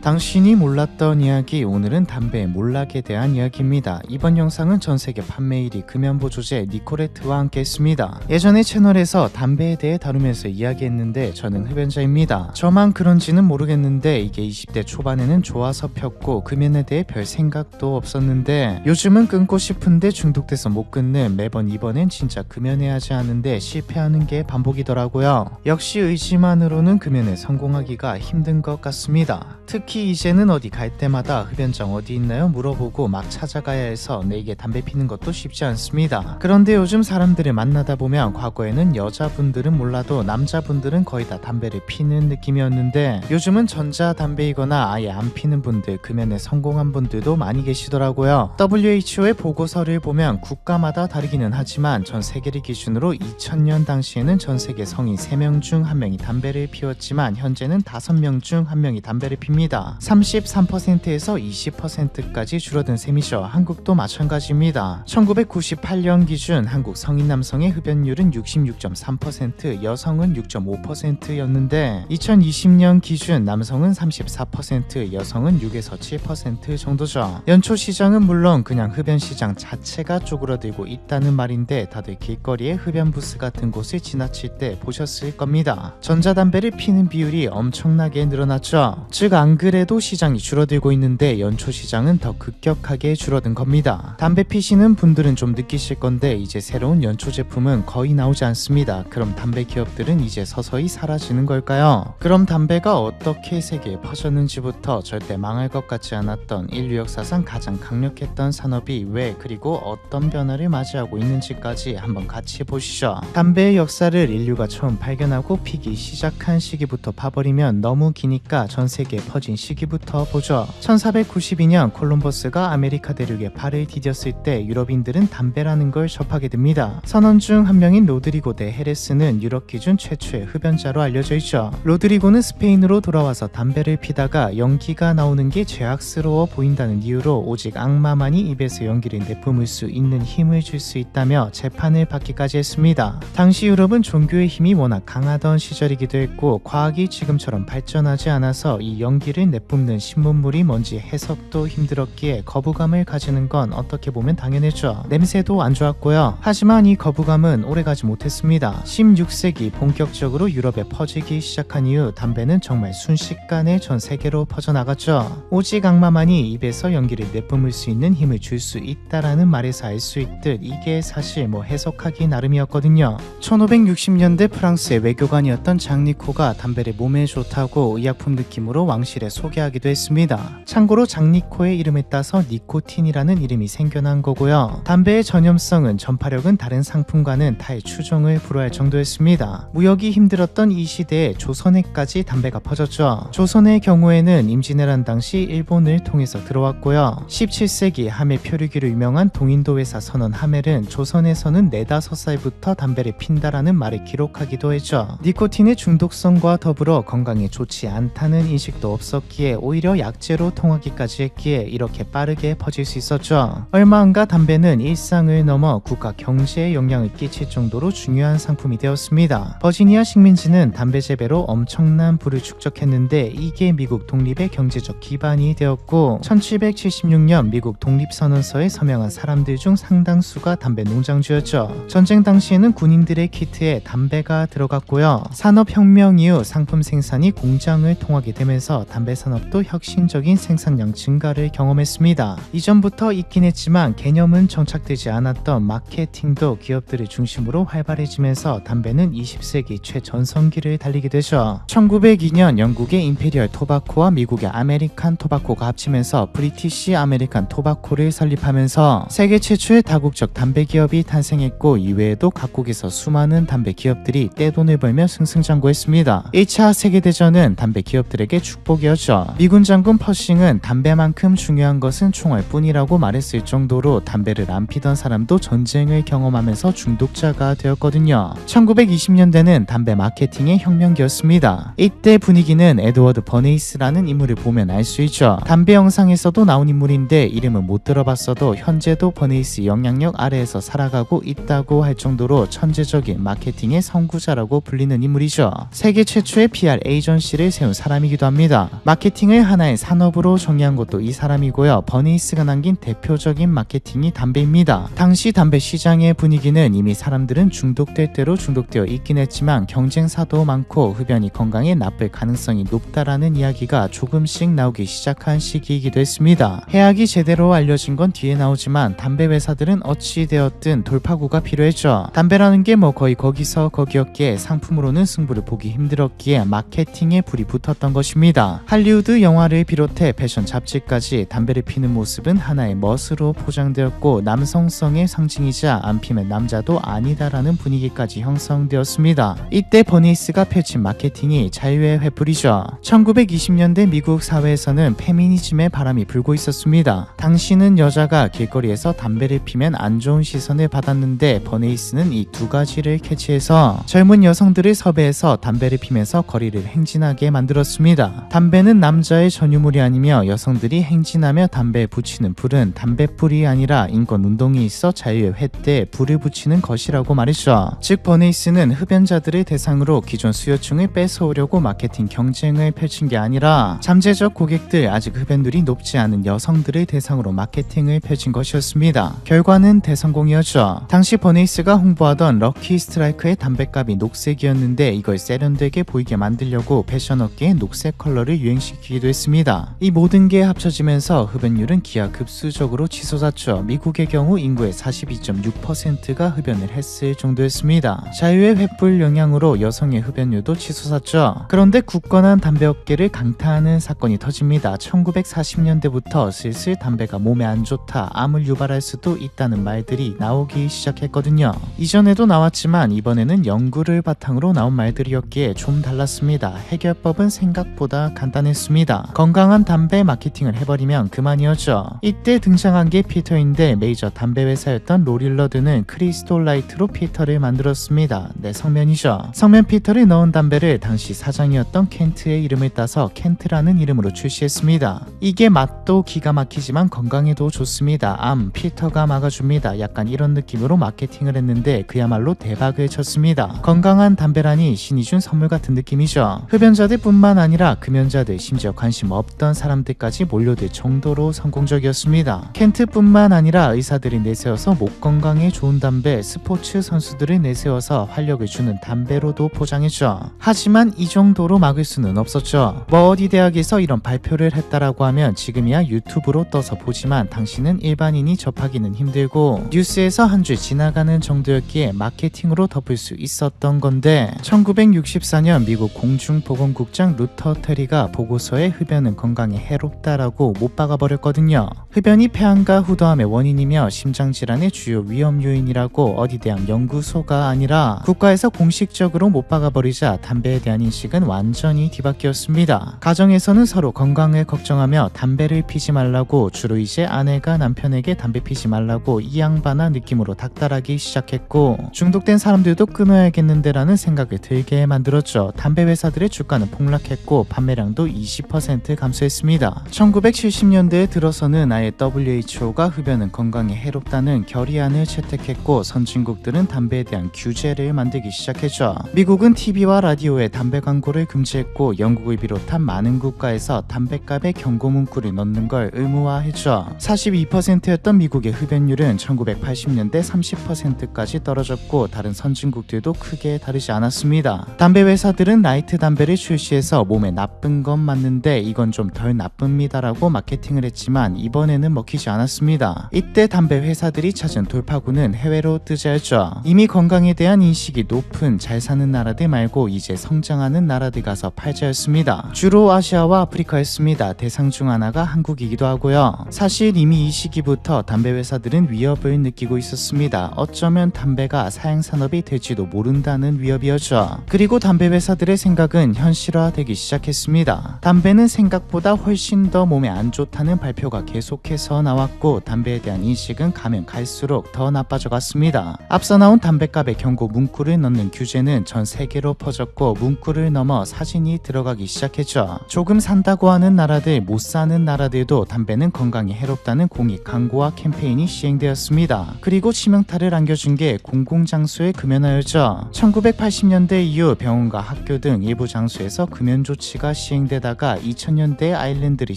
당신이 몰랐던 이야기, 오늘은 담배의 몰락에 대한 이야기입니다. 이번 영상은 전세계 판매 1위 금연보조제 니코레트와 함께 했습니다. 예전에 채널에서 담배에 대해 다루면서 이야기했는데 저는 흡연자입니다. 저만 그런지는 모르겠는데 이게 20대 초반에는 좋아서 폈고 금연에 대해 별 생각도 없었는데 요즘은 끊고 싶은데 중독돼서 못 끊는, 매번 이번엔 진짜 금연해야지 하는데 실패하는 게 반복이더라고요. 역시 의지만으로는 금연에 성공하기가 힘든 것 같습니다. 특히 이제는 어디 갈 때마다 흡연장 어디 있나요? 물어보고 막 찾아가야 해서 내게 담배 피는 것도 쉽지 않습니다. 그런데 요즘 사람들을 만나다 보면 과거에는 여자분들은 몰라도 남자분들은 거의 다 담배를 피는 느낌이었는데 요즘은 전자담배이거나 아예 안 피는 분들, 금연에 성공한 분들도 많이 계시더라고요. WHO의 보고서를 보면 국가마다 다르기는 하지만 전 세계를 기준으로 2000년 당시에는 전 세계 성인 3명 중 1명이 담배를 피웠지만 현재는 5명 중 1명이 담배를 핍니다. 33%에서 20%까지 줄어든 셈이죠. 한국도 마찬가지입니다. 1998년 기준 한국 성인 남성의 흡연율은 66.3%, 여성은 6.5%였는데 2020년 기준 남성은 34%, 여성은 6에서 7% 정도죠. 연초 시장은 물론 그냥 흡연 시장 자체가 쪼그라들고 있다는 말인데 다들 길거리에 흡연 부스 같은 곳을 지나칠 때 보셨을 겁니다. 전자담배를 피는 비율이 엄청나게 늘어났죠. 즉 안 그래도 시장이 줄어들고 있는데 연초 시장은 더 급격하게 줄어든 겁니다. 담배 피시는 분들은 좀 느끼실 건데 이제 새로운 연초 제품은 거의 나오지 않습니다. 그럼 담배 기업들은 이제 서서히 사라지는 걸까요? 그럼 담배가 어떻게 세계에 퍼졌는지부터, 절대 망할 것 같지 않았던 인류 역사상 가장 강력했던 산업이 왜 그리고 어떤 변화를 맞이하고 있는지까지 한번 같이 보시죠. 담배의 역사를 인류가 처음 발견하고 피기 시작한 시기부터 봐버리면 너무 기니까 전 세계에 퍼진 시기부터 보죠. 1492년 콜럼버스가 아메리카 대륙에 발을 디뎠을 때 유럽인들은 담배라는 걸 접하게 됩니다. 선원 중 한 명인 로드리고 데 헤레스는 유럽 기준 최초의 흡연자로 알려져 있죠. 로드리고는 스페인으로 돌아와서 담배를 피다가 연기가 나오는 게 죄악스러워 보인다는 이유로 오직 악마만이 입에서 연기를 내뿜을 수 있는 힘을 줄 수 있다며 재판을 받기까지 했습니다. 당시 유럽은 종교의 힘이 워낙 강하던 시절이기도 했고 과학이 지금처럼 발전하지 않아서 이 연기를 내뿜는 신문물이 뭔지 해석도 힘들었기에 거부감을 가지는 건 어떻게 보면 당연했죠. 냄새도 안 좋았고요. 하지만 이 거부감은 오래가지 못했습니다. 16세기 본격적으로 유럽에 퍼지기 시작한 이후 담배는 정말 순식간에 전 세계로 퍼져나갔죠. 오직 악마만이 입에서 연기를 내뿜을 수 있는 힘을 줄 수 있다라는 말에서 알 수 있듯 이게 사실 해석하기 나름이었거든요. 1560년대 프랑스의 외교관이었던 장 니코가 담배를 몸에 좋다고 의약품 느낌으로 왕실에 소개하기도 했습니다. 참고로 장 니코의 이름에 따서 니코틴이라는 이름이 생겨난 거고요. 담배의 전염성은, 전파력은 다른 상품과는 타의 추종을 불허할 정도였습니다. 무역이 힘들었던 이 시대에 조선에까지 담배가 퍼졌죠. 조선의 경우에는 임진왜란 당시 일본을 통해서 들어왔고요. 17세기 하멜 표류기로 유명한 동인도 회사 선원 하멜은 조선에서는 4-5살부터 담배를 핀다라는 말을 기록하기도 했죠. 니코틴의 중독성과 더불어 건강에 좋지 않다는 인식도 없었기에 오히려 약재로 통하기까지 했기에 이렇게 빠르게 퍼질 수 있었죠. 얼마 안가 담배는 일상을 넘어 국가 경제에 영향을 끼칠 정도로 중요한 상품이 되었습니다. 버지니아 식민지는 담배 재배로 엄청난 부를 축적했는데 이게 미국 독립의 경제적 기반이 되었고 1776년 미국 독립선언서에 서명한 사람들 중 상당수가 담배 농장주였죠. 전쟁 당시에는 군인들의 키트에 담배가 들어갔고요. 산업혁명 이후 상품 생산이 공장을 통하게 되면서 담배 산업도 혁신적인 생산량 증가를 경험했습니다. 이전부터 있긴 했지만 개념은 정착되지 않았던 마케팅도 기업들을 중심으로 활발해지면서 담배는 20세기 최전성기를 달리게 되죠. 1902년 영국의 임페리얼 토바코와 미국의 아메리칸 토바코가 합치면서 브리티시 아메리칸 토바코를 설립하면서 세계 최초의 다국적 담배 기업이 탄생했고 이외에도 각국에서 수많은 담배 기업들이 떼돈을 벌며 승승장구했습니다. 1차 세계대전은 담배 기업들에게 축복이었죠. 미군 장군 퍼싱은 담배만큼 중요한 것은 총알뿐이라고 말했을 정도로 담배를 안 피던 사람도 전쟁을 경험하면서 중독자가 되었거든요. 1920년대는 담배 마케팅의 혁명기였습니다. 이때 분위기는 에드워드 버네이스라는 인물을 보면 알 수 있죠. 담배 영상에서도 나온 인물인데 이름은 못 들어봤어도 현재도 버네이스 영향력 아래에서 살아가고 있다고 할 정도로 천재적인 마케팅의 선구자라고 불리는 인물이죠. 세계 최초의 PR 에이전시를 세운 사람이기도 합니다. 마케팅을 하나의 산업으로 정의한 것도 이 사람이고요. 버네이스가 남긴 대표적인 마케팅이 담배입니다. 당시 담배 시장의 분위기는 이미 사람들은 중독될 대로 중독되어 있긴 했지만 경쟁사도 많고 흡연이 건강에 나쁠 가능성이 높다라는 이야기가 조금씩 나오기 시작한 시기이기도 했습니다. 해악이 제대로 알려진 건 뒤에 나오지만 담배 회사들은 어찌 되었든 돌파구가 필요했죠. 담배라는 게 거의 거기서 거기였기에 상품으로는 승부를 보기 힘들었기에 마케팅에 불이 붙었던 것입니다. 할리우드 영화를 비롯해 패션 잡지까지 담배를 피는 모습은 하나의 멋으로 포장되었고 남성성의 상징이자 안 피면 남자도 아니다라는 분위기까지 형성되었습니다. 이때 버네이스가 펼친 마케팅이 자유의 횃불이죠. 1920년대 미국 사회에서는 페미니즘의 바람이 불고 있었습니다. 당시는 여자가 길거리에서 담배를 피면 안 좋은 시선을 받았는데 버네이스는 이 두 가지를 캐치해서 젊은 여성들을 섭외해서 담배를 피면서 거리를 행진하게 만들었습니다. 담배는 남자의 전유물이 아니며 여성들이 행진하며 담배에 붙이는 불은 담배불이 아니라 인권운동이 있어 자유의 횃대에 불을 붙이는 것이라고 말했죠. 즉 버네이스는 흡연자들을 대상으로 기존 수요층을 뺏어오려고 마케팅 경쟁을 펼친 게 아니라 잠재적 고객들, 아직 흡연율이 높지 않은 여성들을 대상으로 마케팅을 펼친 것이었습니다. 결과는 대성공이었죠. 당시 버네이스가 홍보하던 럭키 스트라이크의 담배값이 녹색이었는데 이걸 세련되게 보이게 만들려고 패션업계에 녹색 컬러를 유행시키기도 했습니다. 이 모든 게 합쳐지면서 흡연율은 기하급수적으로 치솟았죠. 미국의 경우 인구의 42.6%가 흡연을 했을 정도였습니다. 자유의 횃불 영향으로 여성의 흡연율도 치솟았죠. 그런데 굳건한 담배업계를 강타하는 사건이 터집니다. 1940년대부터 슬슬 담배가 몸에 안 좋다, 암을 유발할 수도 있다는 말들이 나오기 시작했거든요. 이전에도 나왔지만 이번에는 연구를 바탕으로 나온 말들이었기에 좀 달랐습니다. 해결법은 생각보다 간단했습니다. 건강한 담배 마케팅을 해버리면 그만이었죠. 이때 등장한 게 피터인데 메이저 담배 회사였던 로릴러드는 크리스톨 라이트로 피터를 만들었습니다. 네, 성면이죠. 성면 피터를 넣은 담배를 당시 사장이었던 켄트의 이름을 따서 켄트라는 이름으로 출시했습니다. 이게 맛도 기가 막히지만 건강에도 좋습니다. 암 피터가 막아줍니다. 약간 이런 느낌으로 마케팅을 했는데 그야말로 대박을 쳤습니다. 건강한 담배라니 신이 준 선물 같은 느낌이죠. 흡연자들 뿐만 아니라 금연자들, 심지어 관심 없던 사람들까지 몰려들 정도로 성공적이었습니다. 켄트뿐만 아니라 의사들이 내세워서 목 건강에 좋은 담배, 스포츠 선수들을 내세워서 활력을 주는 담배로도 포장했죠. 하지만 이 정도로 막을 수는 없었죠. 어디 대학에서 이런 발표를 했다라고 하면 지금이야 유튜브로 떠서 보지만 당시는 일반인이 접하기는 힘들고 뉴스에서 한 줄 지나가는 정도였기에 마케팅으로 덮을 수 있었던 건데 1964년 미국 공중보건국장 루터 테리가 보고서에 흡연은 건강에 해롭다라고 못 박아버렸거든요. 흡연이 폐암과 후두암의 원인이며 심장질환의 주요 위험 요인이라고 어디 대학 연구소가 아니라 국가에서 공식적으로 못 박아버리자 담배에 대한 인식은 완전히 뒤바뀌었습니다. 가정에서는 서로 건강을 걱정하며 담배를 피지 말라고, 주로 이제 아내가 남편에게 담배 피지 말라고 이 양반아 느낌으로 닥달하기 시작했고 중독된 사람들도 끊어야겠는데 라는 생각을 들게 만들었죠. 담배 회사들의 주가는 폭락했고 판매량도 20% 감소했습니다. 1970년대에 들어서는 아예 WHO가 흡연은 건강에 해롭다는 결의안을 채택했고 선진국들은 담배에 대한 규제를 만들기 시작했죠. 미국은 TV와 라디오에 담배 광고를 금지했고 영국을 비롯한 많은 국가에서 담배값에 경고 문구를 넣는 걸 의무화했죠. 42%였던 미국의 흡연율은 1980년대 30%까지 떨어졌고 다른 선진국들도 크게 다르지 않았습니다. 담배 회사들은 라이트 담배를 출시해서 몸에 나쁜 건 맞는데 이건 좀 덜 나쁩니다라고 마케팅을 했지만 이번에는 먹히지 않았습니다. 이때 담배 회사들이 찾은 돌파구는 해외로 뜨자였죠. 이미 건강에 대한 인식이 높은 잘 사는 나라들 말고 이제 성장하는 나라들 가서 팔자였습니다. 주로 아시아와 아프리카였습니다. 대상 중 하나가 한국이기도 하고요. 사실 이미 이 시기부터 담배 회사들은 위협을 느끼고 있었습니다. 어쩌면 담배가 사양산업이 될지도 모른다는 위협이었죠. 그리고 담배 회사들의 생각은 현실화되기 시작했습니다. 담배는 생각보다 훨씬 더 몸에 안 좋다는 발표가 계속해서 나왔고 담배에 대한 인식은 가면 갈수록 더 나빠져 갔습니다. 앞서 나온 담배값에 경고 문구를 넣는 규제는 전 세계로 퍼졌고 문구를 넘어 사진이 들어가기 시작했죠. 조금 산다고 하는 나라들, 못 사는 나라들도 담배는 건강에 해롭다는 공익 광고와 캠페인이 시행되었습니다. 그리고 치명타를 안겨준 게 공공장소의 금연화였죠. 1980년대 이후 병원과 학교 등 일부 장소에서 금연 조치가 시행되다 게다가 2000년대 아일랜드를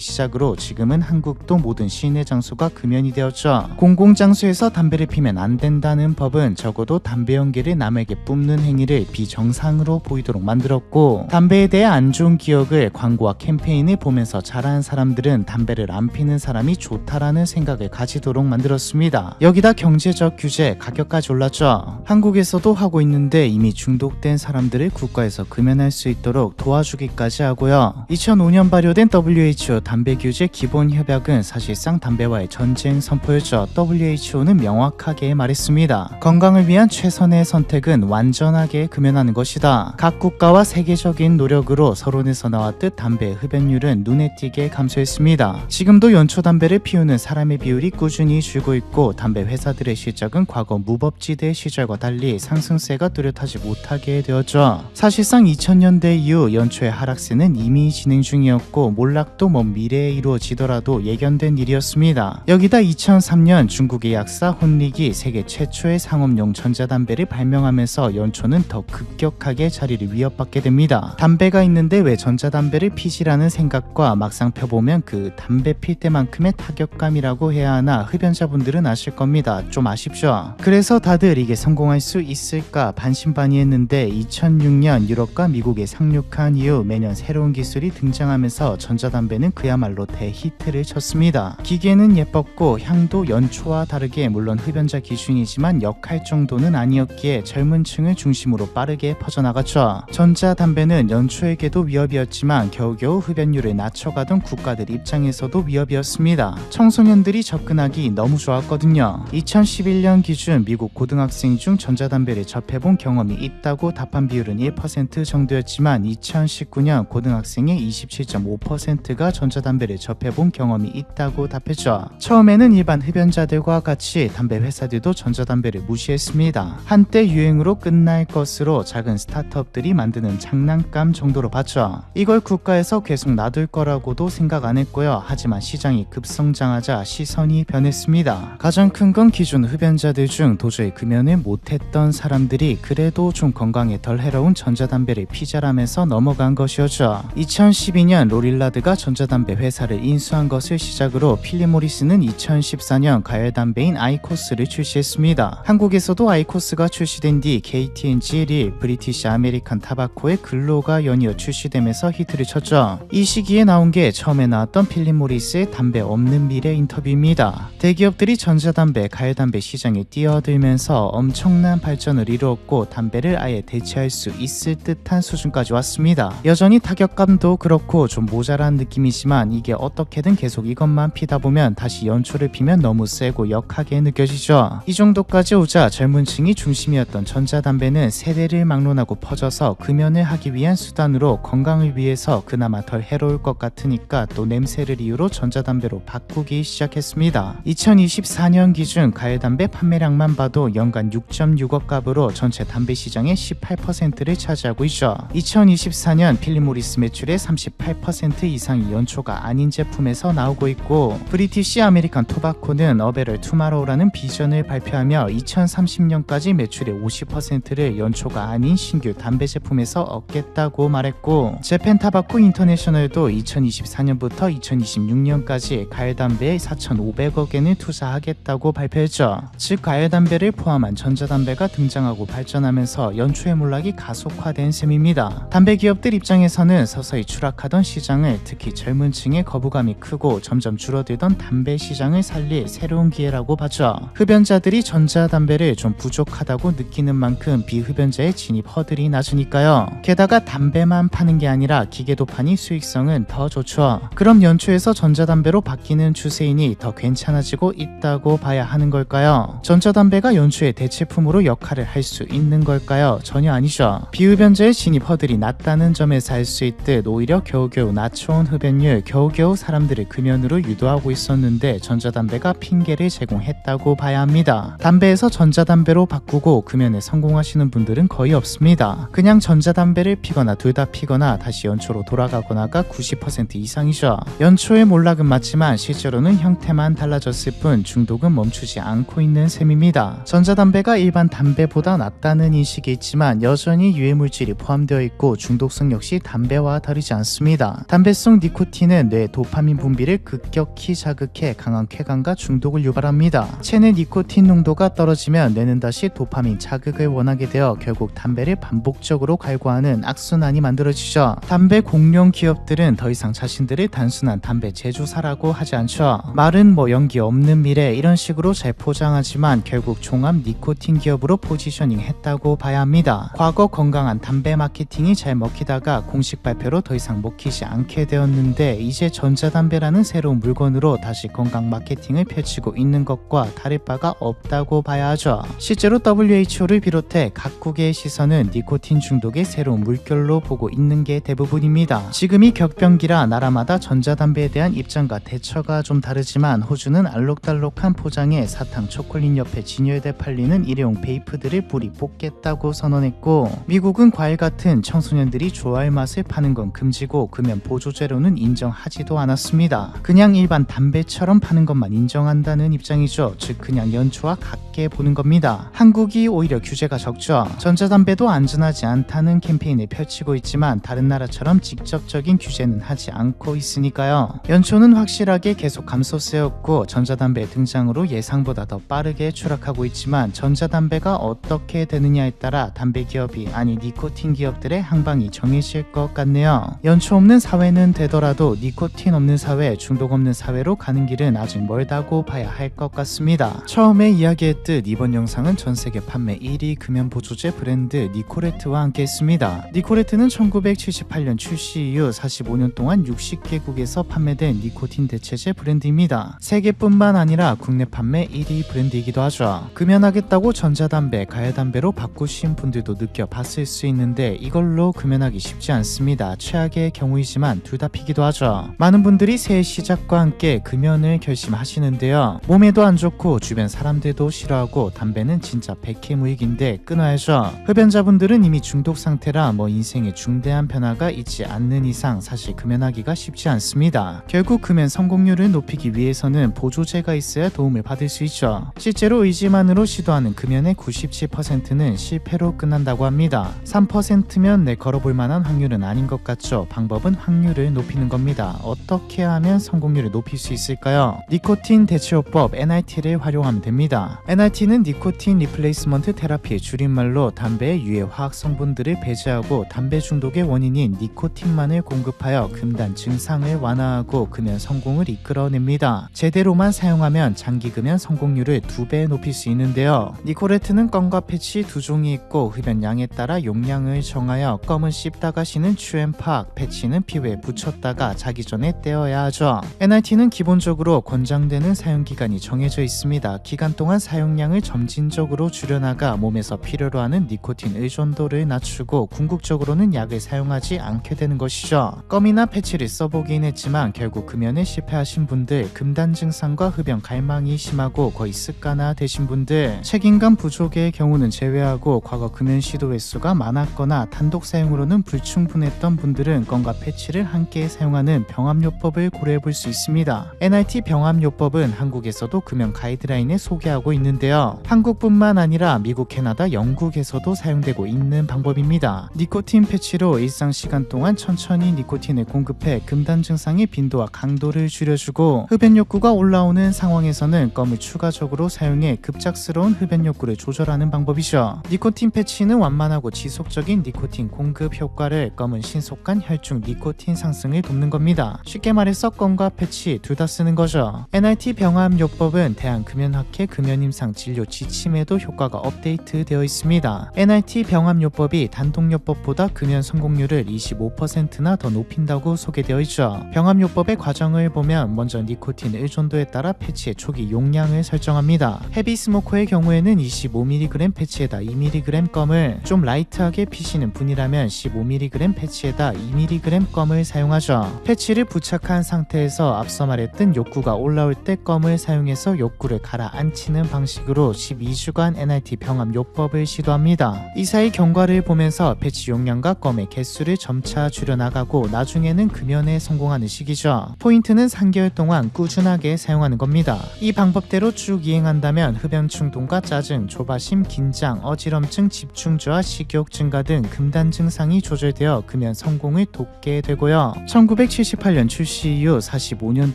시작으로 지금은 한국도 모든 시내 장소가 금연이 되었죠. 공공장소에서 담배를 피면 안 된다는 법은 적어도 담배 연기를 남에게 뿜는 행위를 비정상으로 보이도록 만들었고, 담배에 대해 안 좋은 기억을 광고와 캠페인을 보면서 자란 사람들은 담배를 안 피는 사람이 좋다라는 생각을 가지도록 만들었습니다. 여기다 경제적 규제, 가격까지 올랐죠. 한국에서도 하고 있는데 이미 중독된 사람들을 국가에서 금연할 수 있도록 도와주기까지 하고요. 2005년 발효된 WHO 담배 규제 기본 협약은 사실상 담배와의 전쟁 선포였죠. WHO는 명확하게 말했습니다. 건강을 위한 최선의 선택은 완전하게 금연하는 것이다. 각 국가와 세계적인 노력으로 서론에서 나왔듯 담배 흡연율은 눈에 띄게 감소했습니다. 지금도 연초 담배를 피우는 사람의 비율이 꾸준히 줄고 있고, 담배 회사들의 실적은 과거 무법지대 시절과 달리 상승세가 뚜렷하지 못하게 되었죠. 사실상 2000년대 이후 연초의 하락세는 이미 진행 중이었고, 몰락도 먼 미래에 이루어지더라도 예견된 일이었습니다. 여기다 2003년 중국의 약사 혼릭이 세계 최초의 상업용 전자담배를 발명하면서 연초는 더 급격하게 자리를 위협받게 됩니다. 담배가 있는데 왜 전자담배를 피지라는 생각과 막상 펴보면 그 담배 필 때만큼의 타격감이라고 해야 하나 흡연자분들은 아실 겁니다. 좀 아쉽죠? 그래서 다들 이게 성공할 수 있을까 반신반의했는데 2006년 유럽과 미국에 상륙한 이후 매년 새로운 기술이 등장하면서 전자담배는 그야말로 대히트를 쳤습니다. 기계는 예뻤고 향도 연초와 다르게 물론 흡연자 기준이지만 역할 정도는 아니었기에 젊은 층을 중심으로 빠르게 퍼져나갔죠. 전자담배는 연초에게도 위협이었지만 겨우겨우 흡연율을 낮춰가던 국가들 입장에서도 위협이었습니다. 청소년들이 접근하기 너무 좋았거든요. 2011년 기준 미국 고등학생 중 전자담배를 접해본 경험이 있다고 답한 비율은 1% 정도였지만 2019년 고등학생의 27.5%가 전자담배를 접해본 경험이 있다고 답했죠. 처음에는 일반 흡연자들과 같이 담배 회사들도 전자담배를 무시했습니다. 한때 유행으로 끝날 것으로 작은 스타트업들이 만드는 장난감 정도로 봤죠. 이걸 국가에서 계속 놔둘 거라고도 생각 안 했고요. 하지만 시장이 급성장하자 시선이 변했습니다. 가장 큰 건 기존 흡연자들 중 도저히 금연을 못했던 사람들이 그래도 좀 건강에 덜 해로운 전자담배를 피자라면서 넘어간 것이었죠. 2012년 로릴라드가 전자담배 회사를 인수한 것을 시작으로 필립 모리스는 2014년 가열담배인 아이코스를 출시했습니다. 한국에서도 아이코스가 출시된 뒤 KT&G이 브리티시 아메리칸 타바코의 글로가 연이어 출시되면서 히트를 쳤죠. 이 시기에 나온 게 처음에 나왔던 필립 모리스의 담배 없는 미래 인터뷰입니다. 대기업들이 전자담배, 가열담배 시장에 뛰어들면서 엄청난 발전을 이루었고 담배를 아예 대체할 수 있을 듯한 수준까지 왔습니다. 여전히 타격감도 그렇고 좀 모자란 느낌이지만 이게 어떻게든 계속 이것만 피다 보면 다시 연초를 피면 너무 세고 역하게 느껴지죠. 이 정도까지 오자 젊은 층이 중심이었던 전자담배는 세대를 막론하고 퍼져서 금연을 하기 위한 수단으로 건강을 위해서 그나마 덜 해로울 것 같으니까 또 냄새를 이유로 전자담배로 바꾸기 시작했습니다. 2024년 기준 가열담배 판매량만 봐도 연간 6.6억 값으로 전체 담배 시장의 18%를 차지하고 있죠. 2024년 필립 모리스 매출의 38% 이상이 연초가 아닌 제품에서 나오고 있고, 브리티시 아메리칸 토바코는 어베럴 투마로우라는 비전을 발표하며 2030년까지 매출의 50%를 연초가 아닌 신규 담배 제품에서 얻겠다고 말했고, 재팬 타바코 인터내셔널도 2024년부터 2026년까지 가열담배에 4,500억엔을 투자하겠다고 발표했죠. 즉 가열담배를 포함한 전자담배가 등장하고 발전하면서 연초의 몰락이 가속화된 셈입니다. 담배 기업들 입장에서는 서서히 추락하던 시장을, 특히 젊은 층의 거부감이 크고 점점 줄어들던 담배 시장을 살릴 새로운 기회라고 봤죠. 흡연자들이 전자담배를 좀 부족하다고 느끼는 만큼 비흡연자의 진입 허들이 낮으니까요. 게다가 담배만 파는 게 아니라 기계도판이 수익성은 더 좋죠. 그럼 연초에서 전자담배로 바뀌는 추세이니 더 괜찮아지고 있다고 봐야 하는 걸까요? 전자담배가 연초의 대체품으로 역할을 할 수 있는 걸까요? 전혀 아니죠. 비흡연자의 진입 허들이 낮다는 점에서 알 수 있듯 오히려 겨우겨우 낮춰온 흡연율, 겨우겨우 사람들을 금연으로 유도하고 있었는데 전자담배가 핑계를 제공했다고 봐야 합니다. 담배에서 전자담배로 바꾸고 금연에 성공하시는 분들은 거의 없습니다. 그냥 전자담배를 피거나 둘 다 피거나 다시 연초로 돌아가거나가 90% 이상이죠. 연초의 몰락은 맞지만 실제로는 형태만 달라졌을 뿐 중독은 멈추지 않고 있는 셈입니다. 전자담배가 일반 담배보다 낫다는 인식이 있지만 여전히 유해물질이 포함되어 있고 중독성 역시 담배와 다르지 않습니다. 담배성 니코틴은 뇌 도파민 분비를 급격히 자극해 강한 쾌감과 중독을 유발합니다. 체내 니코틴 농도가 떨어지면 뇌는 다시 도파민 자극을 원하게 되어 결국 담배를 반복적으로 갈구하는 악순환이 만들어지죠. 담배 공룡 기업들은 더 이상 자신들을 단순한 담배 제조사라고 하지 않죠. 말은 뭐 연기 없는 미래 이런 식으로 잘 포장하지만 결국 종합 니코틴 기업으로 포지셔닝 했다고 봐야 합니다. 과거 건강한 담배 마케팅이 잘 먹히다가 공식 발표로 더 이상 먹히지 않게 되었는데 이제 전자담배라는 새로운 물건으로 다시 건강 마케팅을 펼치고 있는 것과 다를 바가 없다고 봐야 하죠. 실제로 WHO를 비롯해 각국의 시선은 니코틴 중독의 새로운 물결로 보고 있는 게 대부분입니다. 지금이 격변기라 나라마다 전자담배에 대한 입장과 대처가 좀 다르지만 호주는 알록달록한 포장에 사탕 초콜릿 옆에 진열돼 팔리는 일회용 베이프들을 뿌리 뽑겠다고 선언했고, 미국은 과일 같은 청소년들이 좋아할 맛을 파는 건 금지고 금연 보조제로는 인정하지도 않았습니다. 그냥 일반 담배처럼 파는 것만 인정한다는 입장이죠. 즉 그냥 연초와 같게 보는 겁니다. 한국이 오히려 규제가 적죠. 전자담배도 안전하지 않다는 캠페인을 펼치고 있지만 다른 나라처럼 직접적인 규제는 하지 않고 있으니까요. 연초는 확실하게 계속 감소세였고 전자담배의 등장으로 예상보다 더 빠르게 추락하고 있지만 전자담배가 어떻게 되느냐에 따라 담배 기업이 아니 니코틴 기업들의 항방이 정해질 것 같네요. 연초 없는 사회는 되더라도 니코틴 없는 사회, 중독 없는 사회로 가는 길은 아직 멀다고 봐야 할 것 같습니다. 처음에 이야기했듯 이번 영상은 전세계 판매 1위 금연 보조제 브랜드 니코레트와 함께 했습니다. 니코레트는 1978년 출시 이후 45년 동안 60개국에서 판매된 니코틴 대체제 브랜드입니다. 세계뿐만 아니라 국내 판매 1위 브랜드이기도 하죠. 금연하겠다고 전자담배, 가열담배로 바꾸신 분들도 느껴봤을 수 있는데 이걸로 금연하기 쉽지 않습니다. 최악의 경우이지만 둘 다 피기도 하죠. 많은 분들이 새해 시작과 함께 금연을 결심하시는데요. 몸에도 안 좋고 주변 사람들도 싫어하고 담배는 진짜 백해무익인데 끊어야죠. 흡연자분들은 이미 중독 상태라 뭐 인생에 중대한 변화가 있지 않는 이상 사실 금연하기가 쉽지 않습니다. 결국 금연 성공률을 높이기 위해서는 보조제가 있어야 도움을 받을 수 있죠. 실제로 의지만으로 시도하는 금연의 97%는 실패로 끝난다고 합니다. 3%면 내 걸어볼 만한 확률은 아닌 것 같죠. 방법은 확률을 높이는 겁니다. 어떻게 하면 성공률을 높일 수 있을까요? 니코틴 대체요법 NRT를 활용하면 됩니다. NRT는 니코틴 리플레이스먼트 테라피의 줄임말로 담배의 유해 화학 성분들을 배제하고 담배 중독의 원인인 니코틴만을 공급하여 금단 증상을 완화하고 금연 성공을 이끌어냅니다. 제대로만 사용하면 장기 금연 성공률을 2배 높일 수 있는데요. 니코레트는 껌과 패치 두 종이 있고 흡연량에 따라 용량을 정하여 껌은 씹다가 쉬는 추앤팍, 패치는 피부에 붙였다가 자기 전에 떼어야 하죠. NRT는 기본적으로 권장되는 사용기간이 정해져 있습니다. 기간 동안 사용량을 점진적으로 줄여나가 몸에서 필요로 하는 니코틴 의존도를 낮추고 궁극적으로는 약을 사용하지 않게 되는 것이죠. 껌이나 패치를 써보긴 했지만 결국 금연에 실패하신 분들, 금단 증상과 흡연 갈망이 심하고 거의 습관화 되신 분들, 책임감 부족의 경우는 제외하고 과거 금연 시도 횟수가 많았거나 단독 사용으로는 불충분했던 분들은 껌과 패치를 함께 사용하는 병합요법을 고려해볼 수 있습니다. NRT 병합요법은 한국에서도 금연 가이드라인에 소개하고 있는데요. 한국뿐만 아니라 미국, 캐나다, 영국에서도 사용되고 있는 방법입니다. 니코틴 패치로 일상 시간 동안 천천히 니코틴을 공급해 금단 증상의 빈도와 강도를 줄여주고 흡연 욕구가 올라오는 상황에서는 껌을 추가적으로 사용해 급작스러운 흡연 욕구를 조절하는 방법이죠. 니코틴 패치는 완만하고 지속적인 니코틴 공급 효과를, 껌은 신속한 혈중 니코틴 상승을 돕는 겁니다. 쉽게 말해서 껌과 패치 둘 다 쓰는 거죠. NRT 병합요법은 대한금연학회 금연임상 진료 지침에도 효과가 업데이트되어 있습니다. NRT 병합요법이 단독요법보다 금연 성공률을 25%나 더 높인다고 소개되어 있죠. 병합요법의 과정을 보면 먼저 니코틴 의존도에 따라 패치의 초기 용량을 설정합니다. 헤비 스모커의 경우에는 25mg 패치에다 2mg 껌을, 좀 라이트하게 피시는 분이라면 15mg 패치에다 2mg 껌을 사용하죠. 패치를 부착한 상태에서 앞서 말했던 욕구가 올라올 때 껌을 사용해서 욕구를 가라앉히는 방식으로 12주간 NRT 병합요법을 시도합니다. 이 사이 경과를 보면서 패치 용량과 껌의 개수를 점차 줄여나가고 나중에는 금연에 성공하는 시기죠. 포인트는 3개월 동안 꾸준하게 사용하는 겁니다. 이 방법대로 쭉 이행한다면 흡연 충동과 짜증, 조바심, 긴장, 어지럼증, 집중저하, 식욕 증가 등 금단 증상이 조절되어 금연 성공을 시동을 돋게 되고요. 1978년 출시 이후 45년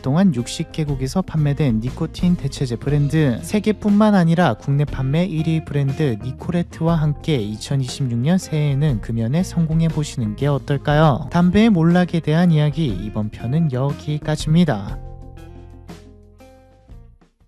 동안 60개국에서 판매된 니코틴 대체제 브랜드, 세계뿐만 아니라 국내 판매 1위 브랜드 니코레트와 함께 2026년 새해에는 금연에 성공해보시는 게 어떨까요? 담배의 몰락에 대한 이야기, 이번 편은 여기까지입니다.